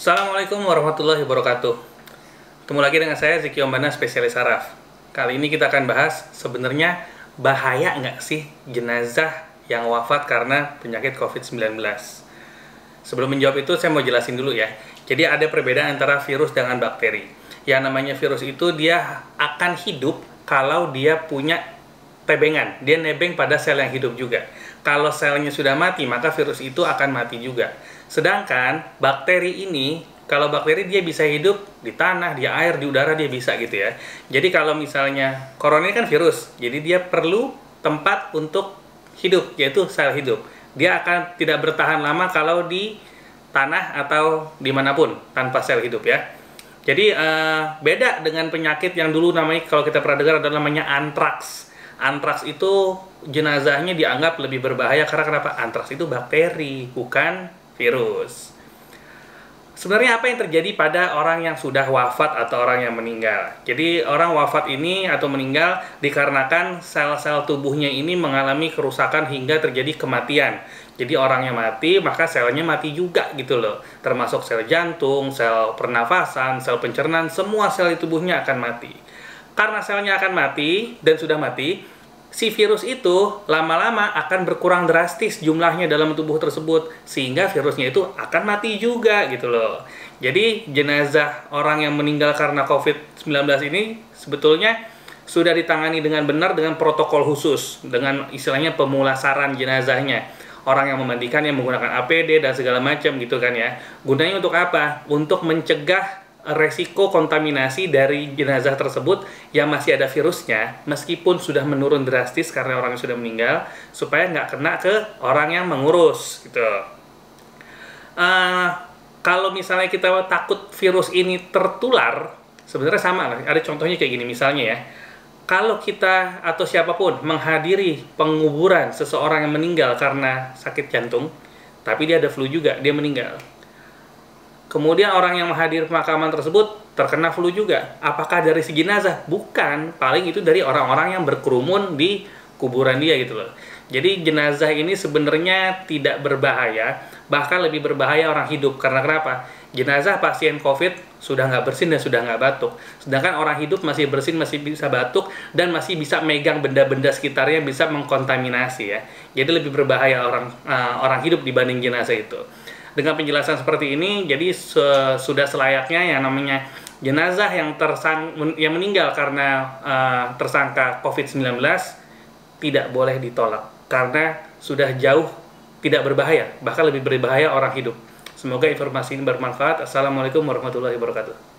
Assalamualaikum warahmatullahi wabarakatuh. Ketemu lagi dengan saya Ziki Ombana, spesialis saraf. Kali ini kita akan bahas sebenarnya bahaya nggak sih jenazah yang wafat karena penyakit COVID-19. Sebelum menjawab itu saya mau jelasin dulu ya. Jadi ada perbedaan antara virus dengan bakteri. Yang namanya virus itu dia akan hidup kalau dia punya tebengan. Dia nebeng pada sel yang hidup juga. Kalau selnya sudah mati, maka virus itu akan mati juga. Sedangkan bakteri ini, kalau bakteri dia bisa hidup di tanah, di air, di udara dia bisa gitu ya. Jadi kalau misalnya corona ini kan virus, jadi dia perlu tempat untuk hidup, yaitu sel hidup. Dia akan tidak bertahan lama kalau di tanah atau dimanapun tanpa sel hidup ya. Jadi beda dengan penyakit yang dulu namanya, kalau kita pernah dengar, adalah namanya antraks. Antraks itu jenazahnya dianggap lebih berbahaya karena kenapa? Antraks itu bakteri, bukan virus. Sebenarnya apa yang terjadi pada orang yang sudah wafat atau orang yang meninggal? Jadi orang wafat ini atau meninggal dikarenakan sel-sel tubuhnya ini mengalami kerusakan hingga terjadi kematian. Jadi orangnya mati, maka selnya mati juga gitu loh. Termasuk sel jantung, sel pernafasan, sel pencernaan, semua sel di tubuhnya akan mati. Karena selnya akan mati dan sudah mati, si virus itu lama-lama akan berkurang drastis jumlahnya dalam tubuh tersebut, sehingga virusnya itu akan mati juga gitu loh. Jadi jenazah orang yang meninggal karena COVID-19 ini sebetulnya sudah ditangani dengan benar dengan protokol khusus, dengan istilahnya pemulasaran jenazahnya. Orang yang memandikannya menggunakan APD dan segala macam gitu kan ya. Gunanya untuk apa? Untuk mencegah resiko kontaminasi dari jenazah tersebut yang masih ada virusnya, meskipun sudah menurun drastis karena orang yang sudah meninggal, supaya nggak kena ke orang yang mengurus gitu. Kalau misalnya kita takut virus ini tertular, sebenarnya sama lah. Ada contohnya kayak gini misalnya ya. Kalau kita atau siapapun menghadiri penguburan seseorang yang meninggal karena sakit jantung, tapi dia ada flu juga, dia meninggal. Kemudian orang yang menghadiri pemakaman tersebut terkena flu juga. Apakah dari si jenazah? Bukan. Paling itu dari orang-orang yang berkerumun di kuburan dia gitu loh. Jadi jenazah ini sebenarnya tidak berbahaya. Bahkan lebih berbahaya orang hidup. Karena kenapa? Jenazah pasien COVID sudah nggak bersin dan sudah nggak batuk. Sedangkan orang hidup masih bersin, masih bisa batuk, dan masih bisa megang benda-benda sekitarnya, bisa mengkontaminasi ya. Jadi lebih berbahaya orang hidup dibanding jenazah itu. Dengan penjelasan seperti ini, jadi sudah selayaknya yang namanya jenazah yang meninggal karena tersangka COVID-19 tidak boleh ditolak karena sudah jauh tidak berbahaya, bahkan lebih berbahaya orang hidup. Semoga informasi ini bermanfaat. Assalamualaikum warahmatullahi wabarakatuh.